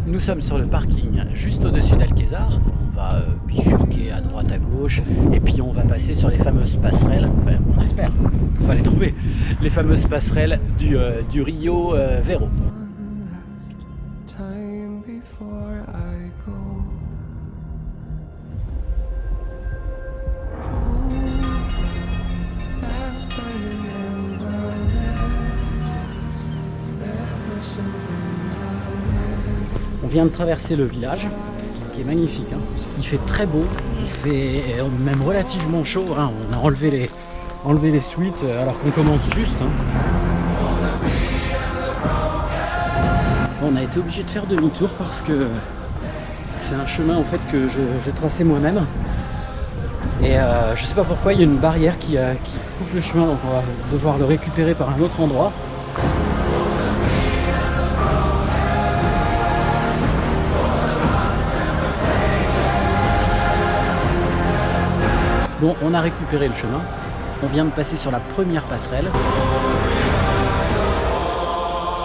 Nous sommes sur le parking juste au-dessus d'Alquezar. On va bifurquer à droite, à gauche, et puis on va passer sur les fameuses passerelles, enfin, on espère, on va les trouver, les fameuses passerelles du Rio Vero. On vient de traverser le village, qui est magnifique, hein. Il fait très beau, il fait même relativement chaud, hein. On a enlevé les suites alors qu'on commence juste, hein. On a été obligé de faire demi-tour parce que c'est un chemin en fait que j'ai tracé moi-même. Et je sais pas pourquoi, il y a une barrière qui coupe le chemin, donc on va devoir le récupérer par un autre endroit. Bon, on a récupéré le chemin, on vient de passer sur la première passerelle.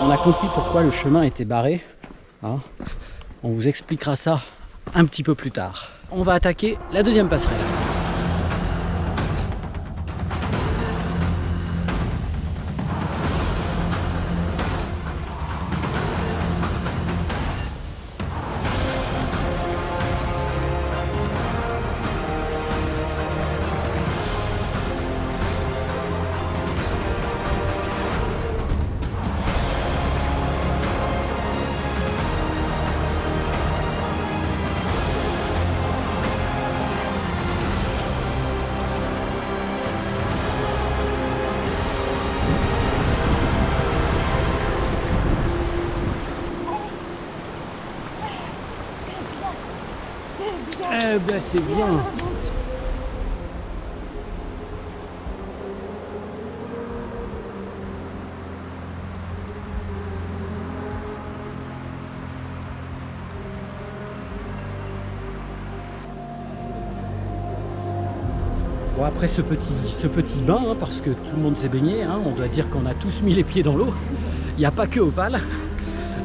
On a compris pourquoi le chemin était barré, hein. On vous expliquera ça un petit peu plus tard. On va attaquer la deuxième passerelle. Eh ben c'est bien. Bon, après ce petit bain, hein, parce que tout le monde s'est baigné, hein, on doit dire qu'on a tous mis les pieds dans l'eau. Il n'y a pas que Opal.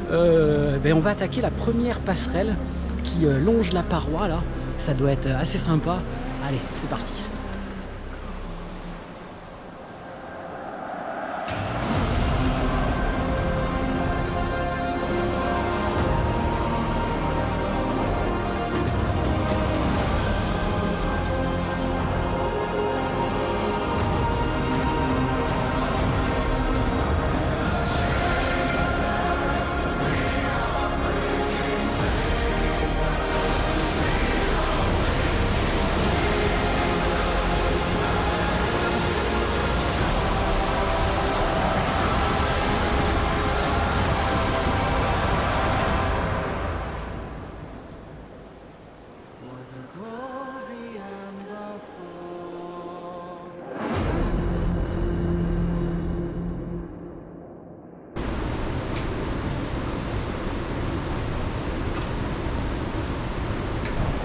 Ben on va attaquer la première passerelle qui longe la paroi là. Ça doit être assez sympa. Allez, c'est parti.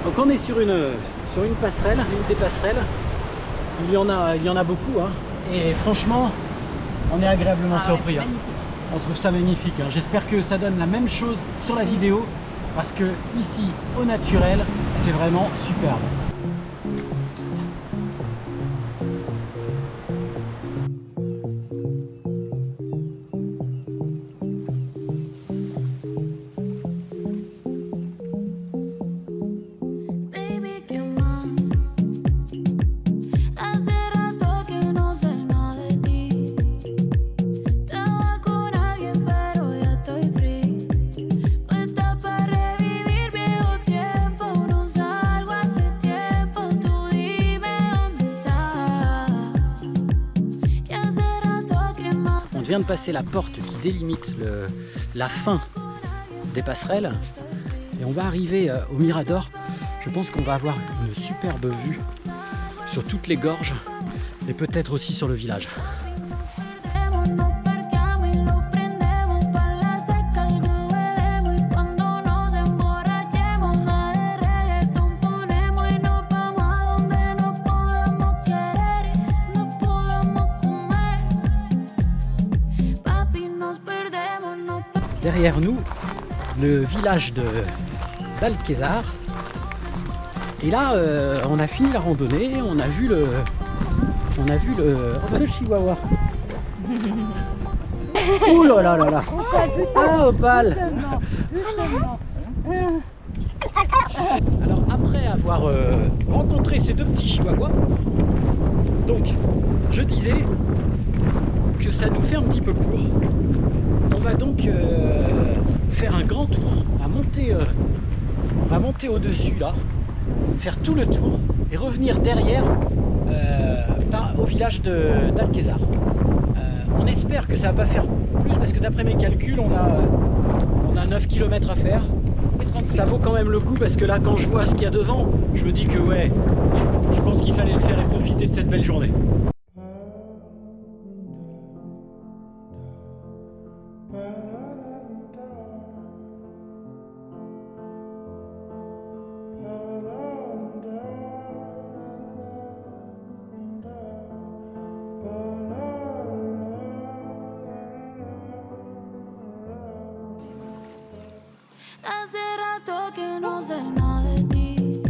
Donc on est sur une passerelle, une des passerelles. Il y en a beaucoup, hein. Et franchement, on est agréablement surpris. Hein. On trouve ça magnifique. Hein. J'espère que ça donne la même chose sur la vidéo, parce que ici, au naturel, c'est vraiment superbe. On vient de passer la porte qui délimite la fin des passerelles et on va arriver au Mirador. Je pense qu'on va avoir une superbe vue sur toutes les gorges et peut-être aussi sur le village. Derrière nous, le village d'Alquezar. Et là, on a fini la randonnée, on a vu le chihuahua. Ouh là là là là. Ah, Opal. Alors après avoir rencontré ces deux petits chihuahuas, donc je disais que ça nous fait un petit peu court. On va donc faire un grand tour, on va monter au-dessus là, faire tout le tour et revenir derrière au village d'Alquezar. On espère que ça va pas faire plus parce que d'après mes calculs on a 9 km à faire. Ça vaut quand même le coup parce que là quand je vois ce qu'il y a devant, je me dis que ouais, je pense qu'il fallait le faire et profiter de cette belle journée. Hace rato que no sé nada de ti.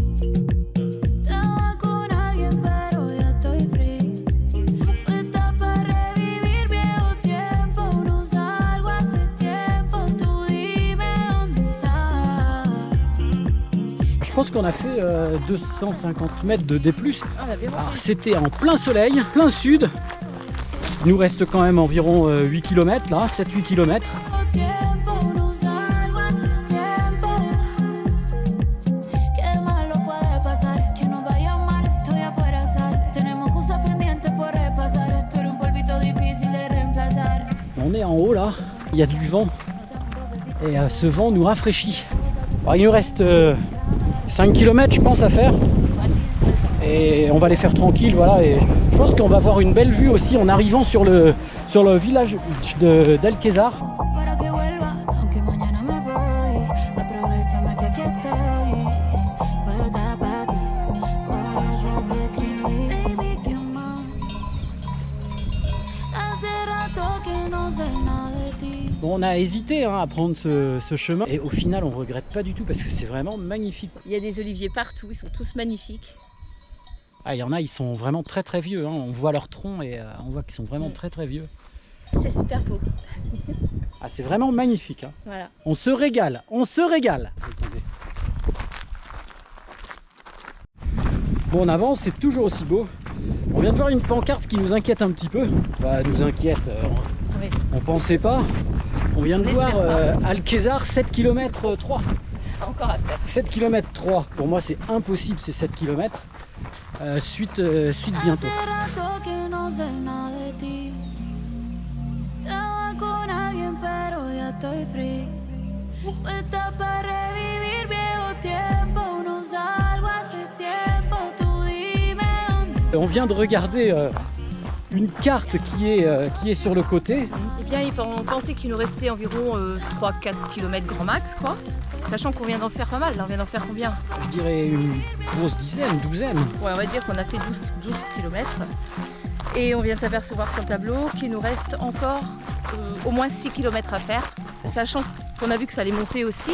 Estaba con alguien pero ya estoy free. Puesta para revivir viejo tiempo. No salgo hace tiempo. Tú dime dónde estás. Je pense qu'on a fait 250 mètres de D+. Alors c'était en plein soleil, plein sud. Il nous reste quand même environ 8 km là, 7-8 km. On est en haut là, il y a du vent et ce vent nous rafraîchit. Alors, il nous reste 5 km je pense à faire et on va les faire tranquille, voilà, et je pense qu'on va avoir une belle vue aussi en arrivant sur le village d'Alquezar. Bon, on a hésité à prendre ce chemin et au final on regrette pas du tout parce que c'est vraiment magnifique. Il y a des oliviers partout, ils sont tous magnifiques. Ah, il y en a, ils sont vraiment très très vieux, hein. On voit leur tronc et on voit qu'ils sont vraiment très très vieux. C'est super beau. Ah, c'est vraiment magnifique, hein. Voilà. On se régale, on se régale. Bon, on avance, c'est toujours aussi beau. On vient de voir une pancarte qui nous inquiète un petit peu. Enfin, nous inquiète, Oui. on pensait pas. On vient de voir Alquezar 7 km 3. Encore à faire. 7 km 3. Pour moi, c'est impossible ces 7 km. Suite bientôt. On vient de regarder une carte qui est sur le côté. Eh bien, on pensait qu'il nous restait environ 3-4 km grand max, quoi. Sachant qu'on vient d'en faire pas mal, là on vient d'en faire combien? Je dirais une grosse douzaine. Ouais, on va dire qu'on a fait 12 km. Et on vient de s'apercevoir sur le tableau qu'il nous reste encore au moins 6 km à faire. Sachant qu'on a vu que ça allait monter aussi.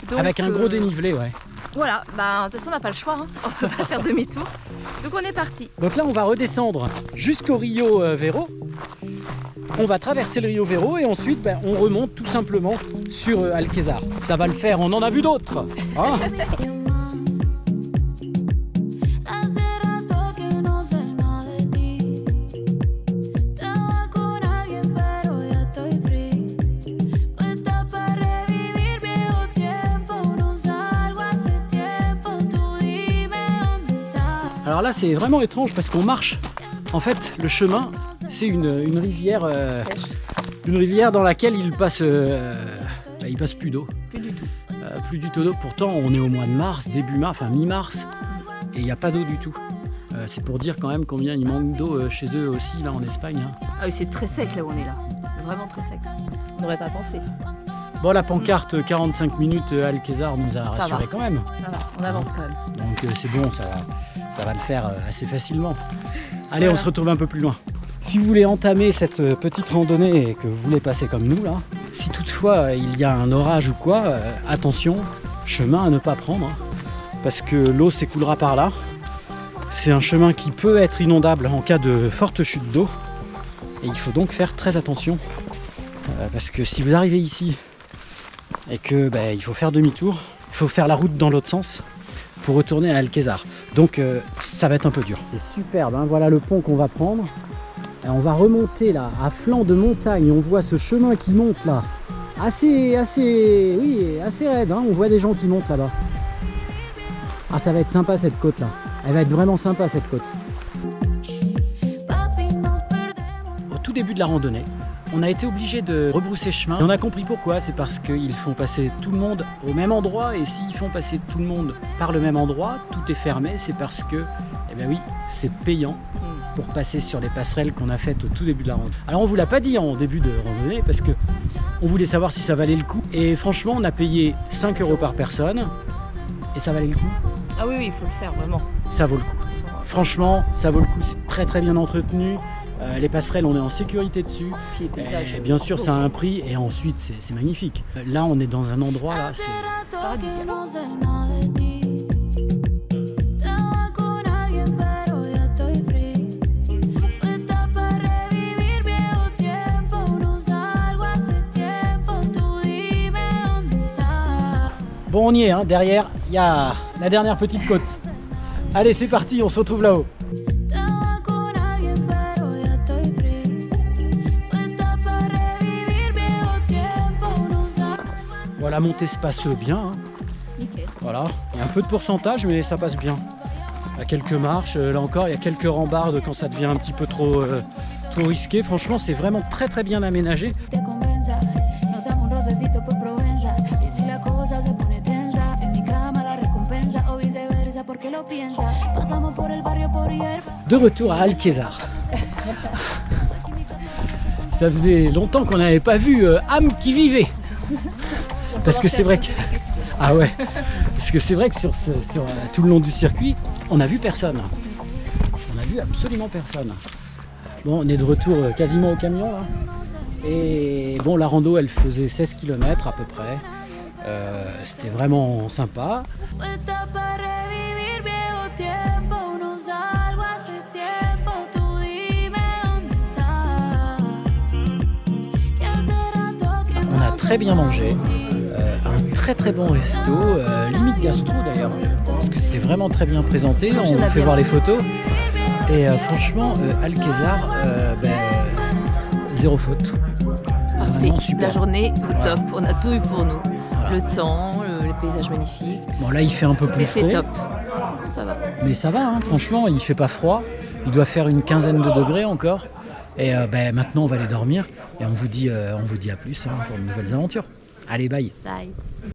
Donc, avec un gros dénivelé, ouais. Voilà, bah, de toute façon on n'a pas le choix, hein. On ne peut pas faire demi-tour. Donc on est parti. Donc là on va redescendre jusqu'au Rio Vero. On va traverser le Rio Vero et ensuite on remonte tout simplement sur Alquezar. Ça va le faire, on en a vu d'autres, hein. Alors là c'est vraiment étrange parce qu'on marche. En fait le chemin c'est une rivière dans laquelle il passe plus d'eau. Plus du tout. Plus du tout d'eau. Pourtant on est au mois de mars, début mars, enfin mi-mars et il n'y a pas d'eau du tout. C'est pour dire quand même combien il manque d'eau chez eux aussi là en Espagne, hein. Ah oui, c'est très sec là où on est là. Vraiment très sec. On n'aurait pas pensé. Bon, la pancarte 45 minutes Alquezar nous a rassuré quand même. Ça va, on avance quand même. Donc c'est bon, ça va le faire assez facilement. Allez, voilà. On se retrouve un peu plus loin. Si vous voulez entamer cette petite randonnée et que vous voulez passer comme nous là, si toutefois il y a un orage ou quoi, attention, chemin à ne pas prendre, hein, parce que l'eau s'écoulera par là. C'est un chemin qui peut être inondable en cas de forte chute d'eau. Et il faut donc faire très attention. Parce que si vous arrivez ici et que il faut faire demi-tour, il faut faire la route dans l'autre sens pour retourner à Alcázar. Donc ça va être un peu dur. C'est superbe, hein, voilà le pont qu'on va prendre. Et on va remonter là, à flanc de montagne. On voit ce chemin qui monte là. Assez raide, hein, on voit des gens qui montent là-bas. Ah, ça va être sympa cette côte là. Elle va être vraiment sympa cette côte. Au tout début de la randonnée, on a été obligé de rebrousser chemin. Et on a compris pourquoi, c'est parce qu'ils font passer tout le monde au même endroit. Et s'ils font passer tout le monde par le même endroit, tout est fermé. C'est parce que, eh bien oui, c'est payant pour passer sur les passerelles qu'on a faites au tout début de la randonnée. Alors on vous l'a pas dit en début de randonnée parce que on voulait savoir si ça valait le coup. Et franchement, on a payé 5 € par personne. Et ça valait le coup. Ah oui, il faut le faire vraiment. Ça vaut le coup. Franchement, ça vaut le coup. C'est très très bien entretenu. Les passerelles, on est en sécurité dessus. Puis les paysages, Bien sûr, ça a un prix. Et ensuite, c'est magnifique. Là, on est dans un endroit, là, c'est paradisiaque. Bon, on y est, hein. Derrière, il y a la dernière petite côte. Allez, c'est parti, on se retrouve là-haut. Voilà, la montée se passe bien. Hein. Nickel. Voilà, il y a un peu de pourcentage, mais ça passe bien. Il y a quelques marches, là encore, il y a quelques rambardes quand ça devient un petit peu trop risqué. Franchement, c'est vraiment très très bien aménagé. De retour à Alcázar. Ça faisait longtemps qu'on n'avait pas vu âme qui vivait. Parce que c'est vrai que sur tout le long du circuit, on n'a vu personne. On n'a vu absolument personne. Bon, on est de retour quasiment au camion là. Et bon, la rando, elle faisait 16 km à peu près. C'était vraiment sympa. On a très bien mangé. Un très très bon resto, limite gastro d'ailleurs, parce que c'était vraiment très bien présenté. On vous fait voir les photos. Et franchement, Alcázar, zéro faute. Parfait. Super. La journée au Voilà. top. On a tout eu pour nous. Voilà. Le temps, les paysages magnifiques. Bon, là il fait un peu Tout plus était frais, top. Ça va. mais ça va, hein, franchement, il fait pas froid. Il doit faire une quinzaine de degrés encore. Et maintenant on va aller dormir et on vous dit à plus, hein, pour de nouvelles aventures. Allez, bye. Bye.